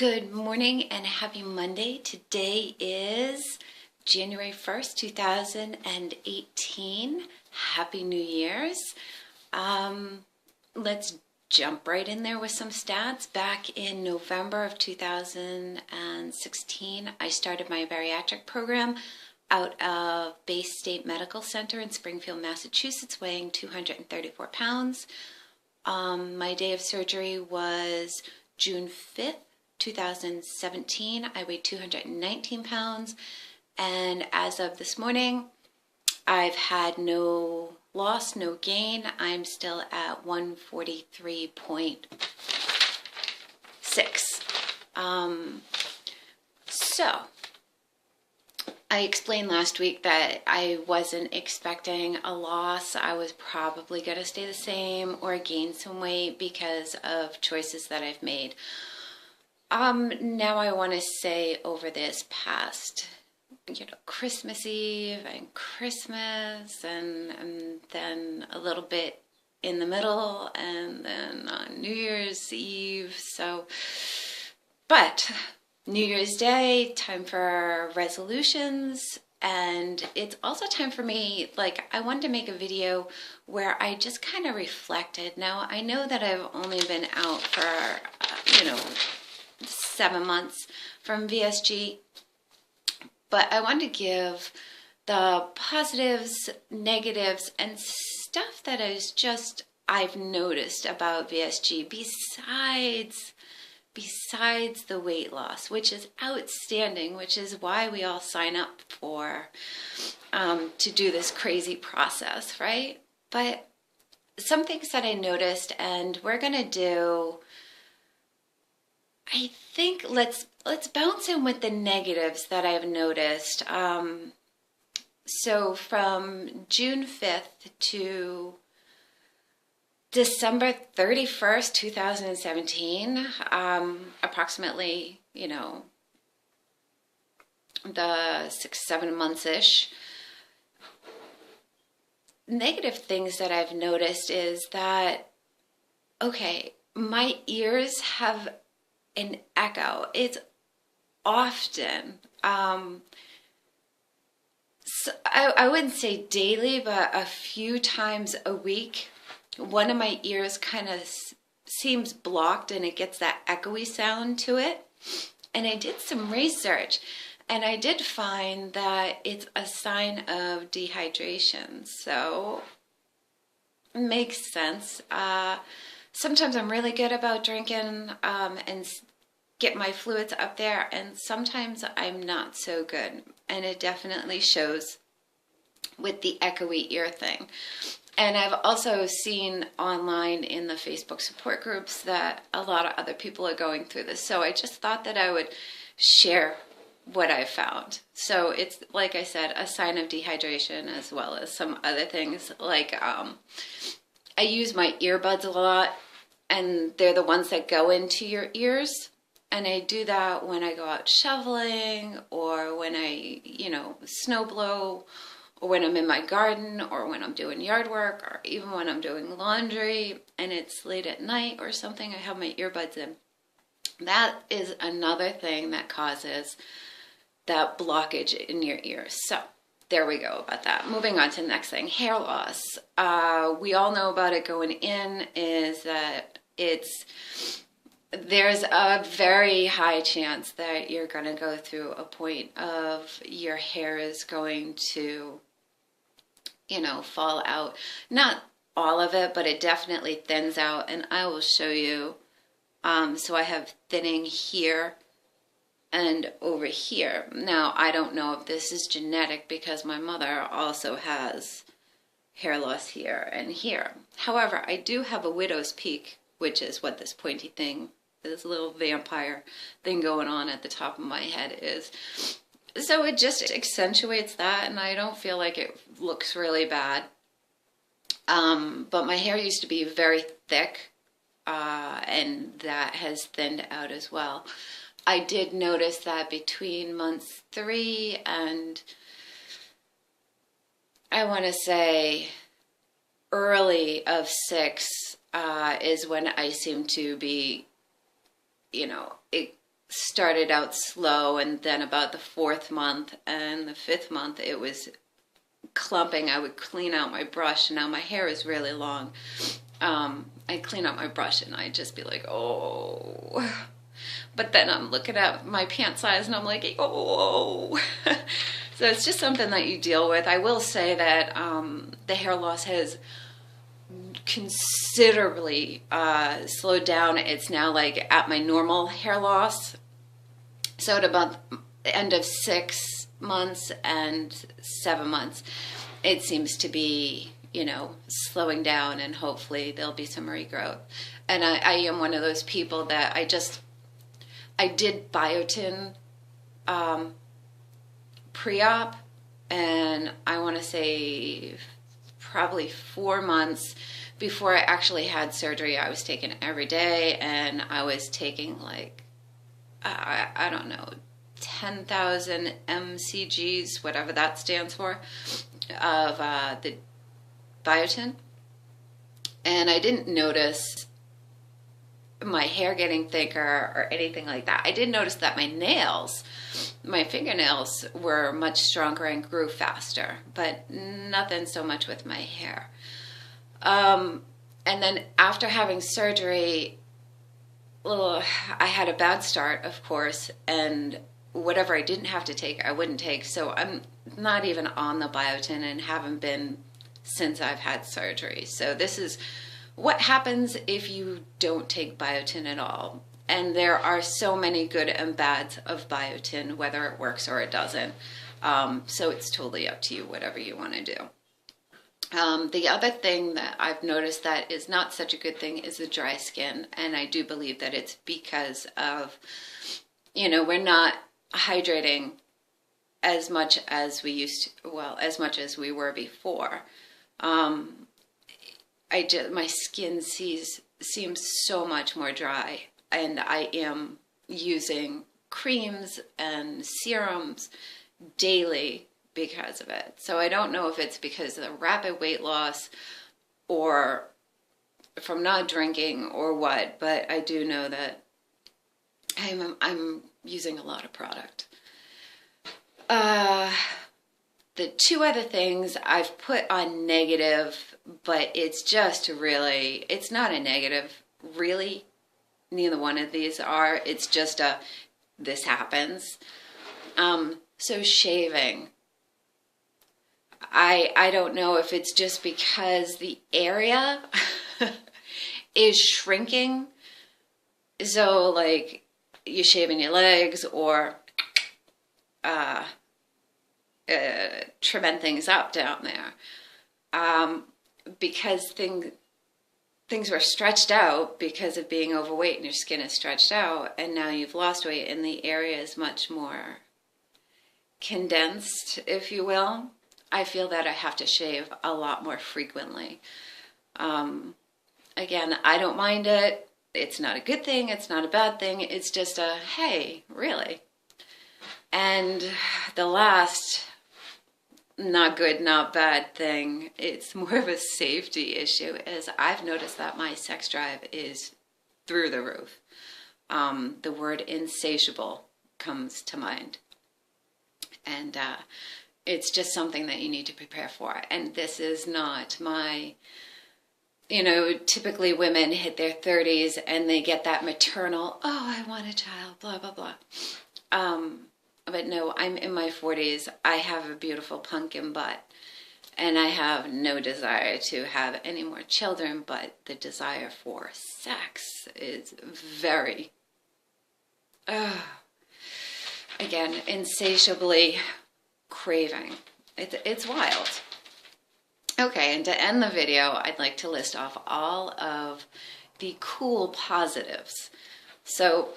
Good morning and happy Monday. Today is January 1st, 2018. Happy New Year's. Let's jump right in there with some stats. Back in November of 2016, I started my bariatric program out of Bay State Medical Center in Springfield, Massachusetts, weighing 234 pounds. My day of surgery was June 5th. 2017, I weighed 219 pounds, and as of this morning, I've had no loss, no gain. I'm still at 143.6. So, I explained last week that I wasn't expecting a loss. I was probably going to stay the same or gain some weight because of choices that I've made. Now I want to say over this past, Christmas Eve and Christmas and then a little bit in the middle and then on New Year's Eve. But New Year's Day, time for resolutions. And it's also time for me, I wanted to make a video where I just kind of reflected. Now, I know that I've only been out for, 7 months from VSG, but I want to give the positives, negatives, and stuff that I've noticed about VSG besides the weight loss, which is outstanding, which is why we all sign up for to do this crazy process, right? But some things that I noticed, and we're gonna do, I think let's bounce in with the negatives that I've noticed. So from June 5th to December 31st, 2017, approximately, the 6-7 months-ish. Negative things that I've noticed is that, okay, my ears have an echo. It's often, so I wouldn't say daily, but a few times a week, one of my ears kind of seems blocked and it gets that echoey sound to it. And I did some research and I did find that it's a sign of dehydration. So it makes sense. Sometimes I'm really good about drinking and get my fluids up there, and sometimes I'm not so good. And it definitely shows with the echoey ear thing. And I've also seen online in the Facebook support groups that a lot of other people are going through this. So I just thought that I would share what I found. So it's, like I said, a sign of dehydration as well as some other things. I use my earbuds a lot, and they're the ones that go into your ears. And I do that when I go out shoveling, or when I, snow blow, or when I'm in my garden, or when I'm doing yard work, or even when I'm doing laundry and it's late at night or something, I have my earbuds in. That is another thing that causes that blockage in your ears. So there we go about that. Moving on to the next thing, hair loss. We all know about it going in, is that there's a very high chance that you're going to go through a point of your hair is going to, fall out. Not all of it, but it definitely thins out, and I will show you. So I have thinning here and over here. Now, I don't know if this is genetic because my mother also has hair loss here and here. However, I do have a widow's peak, which is what this pointy thing, this little vampire thing going on at the top of my head is. So it just accentuates that, and I don't feel like it looks really bad. But my hair used to be very thick, and that has thinned out as well. I did notice that between months 3 and, I want to say, early of 6 is when I seem to be, started out slow, and then about the 4th month and the 5th month, it was clumping. I would clean out my brush. Now my hair is really long. I'd clean out my brush and I'd just be like, oh. But then I'm looking at my pant size and I'm like, oh. So it's just something that you deal with. I will say that the hair loss has considerably slowed down. It's now like at my normal hair loss. So at about the end of 6 months and 7 months, it seems to be, you know, slowing down, and hopefully there'll be some regrowth. And I am one of those people that I did biotin pre-op, and I want to say probably 4 months before I actually had surgery. I was taking it every day, and I was taking like, I don't know, 10,000 mcgs, whatever that stands for, of the biotin. And I didn't notice my hair getting thicker or anything like that. I did notice that my fingernails were much stronger and grew faster, but nothing so much with my hair. And then after having surgery, I had a bad start, of course, and whatever I didn't have to take, I wouldn't take. So I'm not even on the biotin and haven't been since I've had surgery. So this is what happens if you don't take biotin at all. And there are so many good and bads of biotin, whether it works or it doesn't. So it's totally up to you, whatever you want to do. The other thing that I've noticed that is not such a good thing is the dry skin. And I do believe that it's because of, you know, we're not hydrating as much as we used to, well, as much as we were before. My skin seems so much more dry, and I am using creams and serums daily because of it. So I don't know if it's because of the rapid weight loss or from not drinking or what, but I do know that I'm using a lot of product. The 2 other things I've put on negative, but it's just really, it's not a negative, really. Neither one of these are. It's just this happens. So shaving. I don't know if it's just because the area is shrinking. So like you're shaving your legs or trimming things up down there. Because things were stretched out because of being overweight, and your skin is stretched out, and now you've lost weight and the area is much more condensed, if you will. I feel that I have to shave a lot more frequently. Again, I don't mind it. It's not a good thing. It's not a bad thing. It's just a, hey, really? And the last not good, not bad thing, it's more of a safety issue, is I've noticed that my sex drive is through the roof. The word insatiable comes to mind. And it's just something that you need to prepare for. And this is not my, you know, typically women hit their 30s and they get that maternal, oh, I want a child, blah, blah, blah. But no, I'm in my 40s. I have a beautiful pumpkin butt. And I have no desire to have any more children, but the desire for sex is very, again, insatiably craving. It's wild. Okay, and to end the video, I'd like to list off all of the cool positives. So,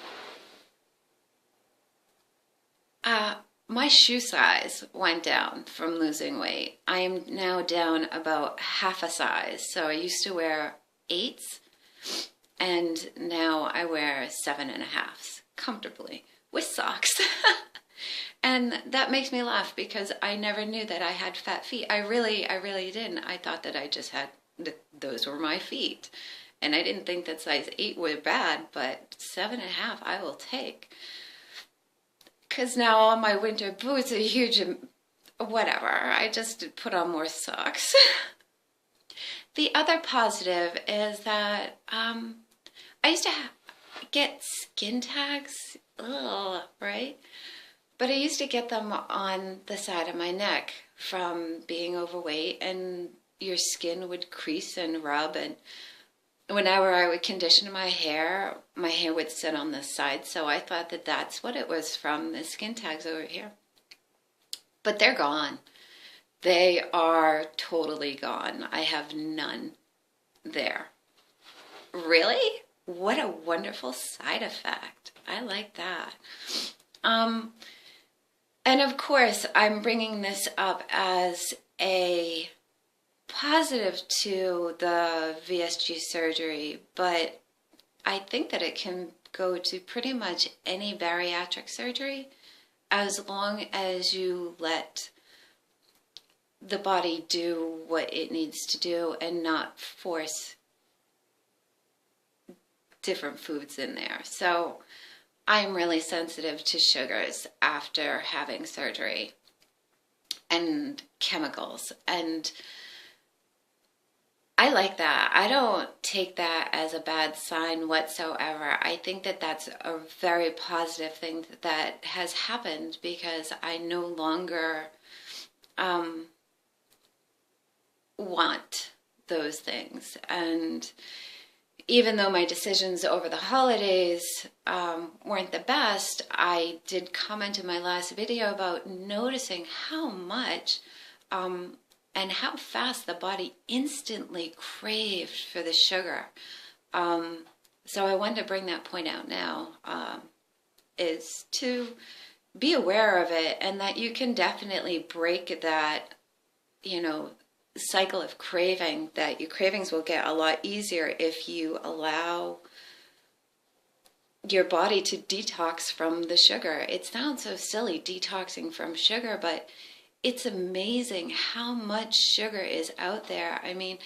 my shoe size went down from losing weight. I am now down about half a size. So I used to wear 8s, and now I wear 7.5s comfortably with socks. And that makes me laugh because I never knew that I had fat feet. I really didn't. I thought that I just had, those were my feet. And I didn't think that size 8 were bad, but 7.5 I will take. Because now all my winter boots are huge and whatever. I just put on more socks. The other positive is that I used to get skin tags, ugh, right? But I used to get them on the side of my neck from being overweight, and your skin would crease and rub, and whenever I would condition my hair would sit on this side. So I thought that that's what it was from, the skin tags over here. But they're gone. They are totally gone. I have none there. Really? What a wonderful side effect. I like that. And of course, I'm bringing this up as a positive to the VSG surgery, but I think that it can go to pretty much any bariatric surgery as long as you let the body do what it needs to do and not force different foods in there. So I'm really sensitive to sugars after having surgery and chemicals, and I like that. I don't take that as a bad sign whatsoever. I think that that's a very positive thing that has happened, because I no longer want those things. And even though my decisions over the holidays weren't the best, I did comment in my last video about noticing how much and how fast the body instantly craved for the sugar. So I wanted to bring that point out now, is to be aware of it, and that you can definitely break that, cycle of craving, that your cravings will get a lot easier if you allow your body to detox from the sugar. It sounds so silly, detoxing from sugar, but it's amazing how much sugar is out there. I mean,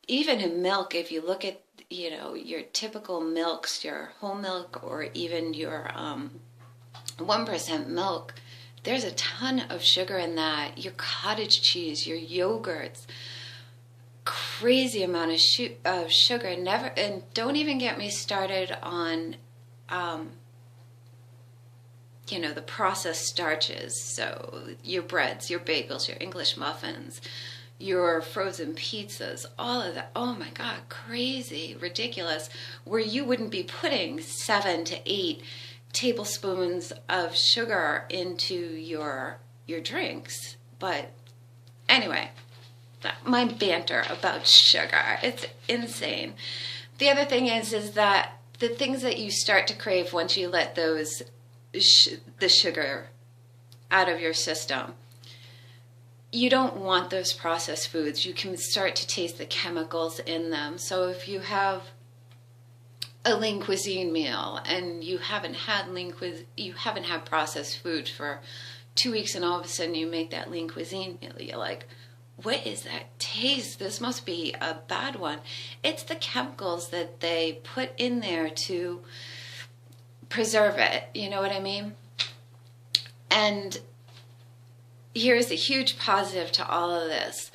even in milk, if you look at, your typical milks, your whole milk, or even your 1% milk, there's a ton of sugar in that. Your cottage cheese, your yogurts, crazy amount of sugar. And don't even get me started on, the processed starches. So your breads, your bagels, your English muffins, your frozen pizzas, all of that. Oh my God, crazy, ridiculous. Where you wouldn't be putting 7 to 8 tablespoons of sugar into your drinks. But anyway, my banter about sugar, it's insane. The other thing is that the things that you start to crave once you let those the sugar out of your system, you don't want those processed foods. You can start to taste the chemicals in them. So if you have a Lean Cuisine meal and you haven't had processed food for 2 weeks, and all of a sudden you make that Lean Cuisine meal, you're like, what is that taste? This must be a bad one. It's the chemicals that they put in there to preserve it. You know what I mean? And here's a huge positive to all of this.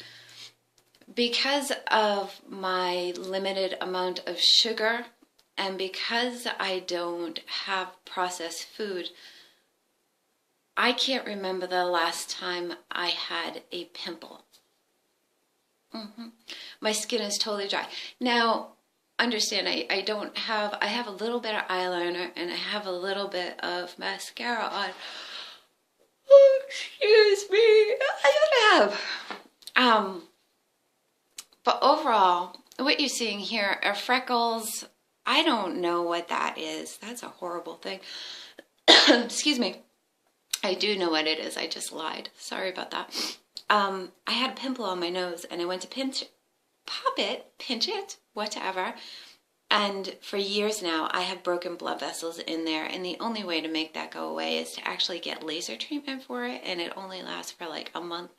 Because of my limited amount of sugar, and because I don't have processed food, I can't remember the last time I had a pimple. My skin is totally dry. Now, understand, I have a little bit of eyeliner and I have a little bit of mascara on. Oh, excuse me. I don't have. But overall, what you're seeing here are freckles. I don't know what that is. That's a horrible thing. Excuse me. I do know what it is. I just lied. Sorry about that. I had a pimple on my nose and I went to pinch it, whatever. And for years now, I have broken blood vessels in there. And the only way to make that go away is to actually get laser treatment for it. And it only lasts for like a month.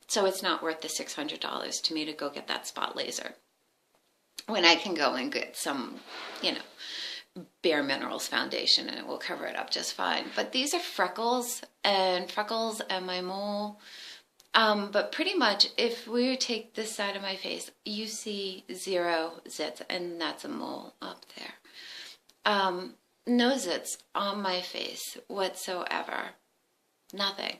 So it's not worth the $600 to me to go get that spot laser. when I can go and get some, you know, Bare Minerals foundation and it will cover it up just fine. But these are freckles and my mole. But pretty much if we take this side of my face, you see 0 zits, and that's a mole up there. No zits on my face whatsoever. Nothing.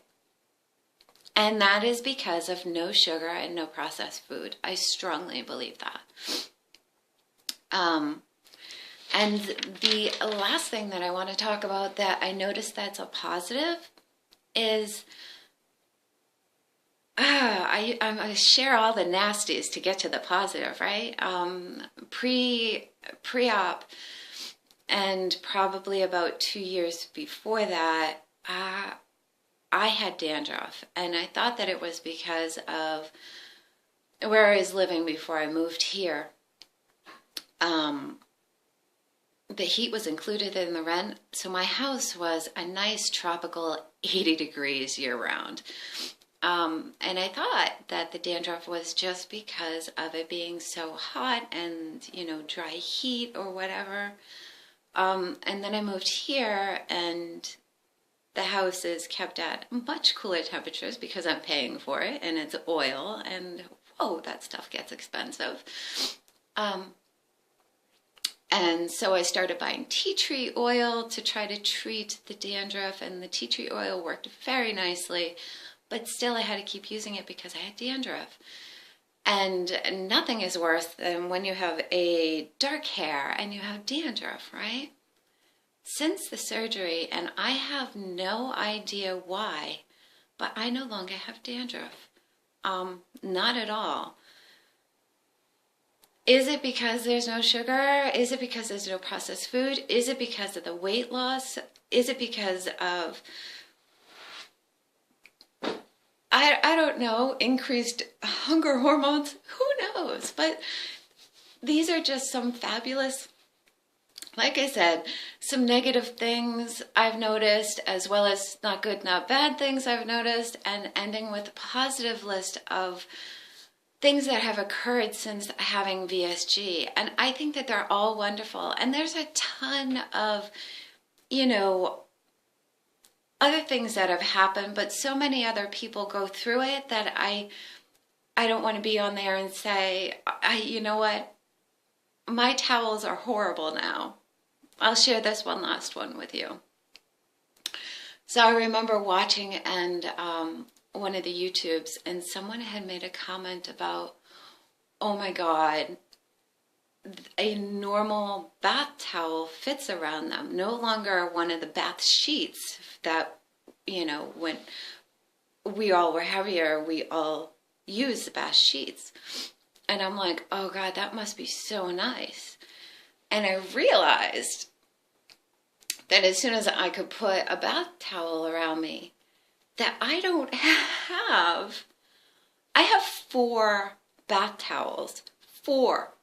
And that is because of no sugar and no processed food. I strongly believe that. And the last thing that I want to talk about that I noticed that's a positive is I share all the nasties to get to the positive, right? Pre-op and probably about 2 years before that, I had dandruff, and I thought that it was because of where I was living before I moved here. The heat was included in the rent, so my house was a nice tropical 80 degrees year-round. And I thought that the dandruff was just because of it being so hot and, you know, dry heat or whatever. And then I moved here, and the house is kept at much cooler temperatures because I'm paying for it, and it's oil, and whoa, that stuff gets expensive. And so I started buying tea tree oil to try to treat the dandruff, and the tea tree oil worked very nicely, but still I had to keep using it because I had dandruff. And nothing is worse than when you have a dark hair and you have dandruff, right? Since the surgery, and I have no idea why, but I no longer have dandruff. Not at all. Is it because there's no sugar? Is it because there's no processed food? Is it because of the weight loss? Is it because of, I don't know, increased hunger hormones? Who knows? But these are just some fabulous, like I said, some negative things I've noticed, as well as not good, not bad things I've noticed, and ending with a positive list of things that have occurred since having VSG. And I think that they're all wonderful. And there's a ton of, you know, other things that have happened, but so many other people go through it that I don't want to be on there and say, you know what, my towels are horrible now. I'll share this one last one with you. So I remember watching and one of the YouTubes, and someone had made a comment about, oh my God, a normal bath towel fits around them, no longer one of the bath sheets that, you know, when we all were heavier, we all used the bath sheets. And I'm like, oh God, that must be so nice. And I realized that as soon as I could put a bath towel around me, that I don't have, I have 4 bath towels, 4.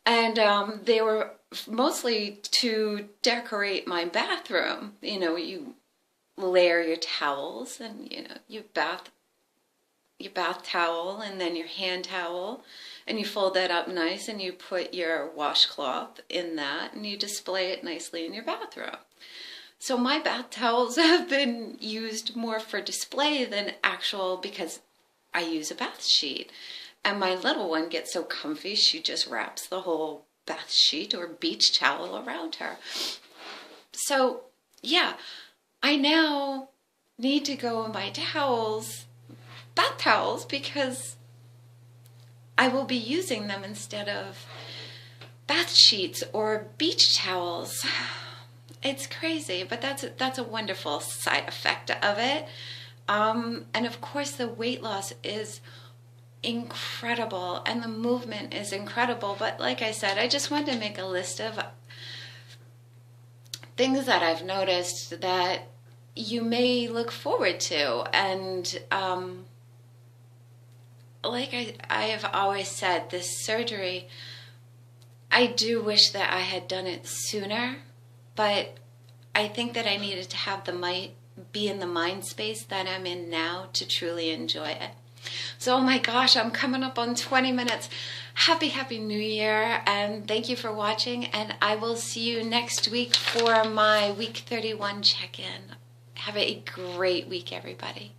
And they were mostly to decorate my bathroom. You know, you layer your towels, and you know, your bath towel, and then your hand towel, and you fold that up nice, and you put your washcloth in that, and you display it nicely in your bathroom. So my bath towels have been used more for display than actual, because I use a bath sheet. And my little one gets so comfy, she just wraps the whole bath sheet or beach towel around her. So yeah, I now need to go and buy towels, bath towels, because I will be using them instead of bath sheets or beach towels. It's crazy, but that's a wonderful side effect of it. And of course the weight loss is incredible and the movement is incredible. But like I said, I just wanted to make a list of things that I've noticed that you may look forward to. And like I have always said, this surgery, I do wish that I had done it sooner. But I think that I needed to have be in the mind space that I'm in now to truly enjoy it. So, oh my gosh, I'm coming up on 20 minutes. Happy New Year, and thank you for watching, and I will see you next week for my week 31 check-in. Have a great week, everybody.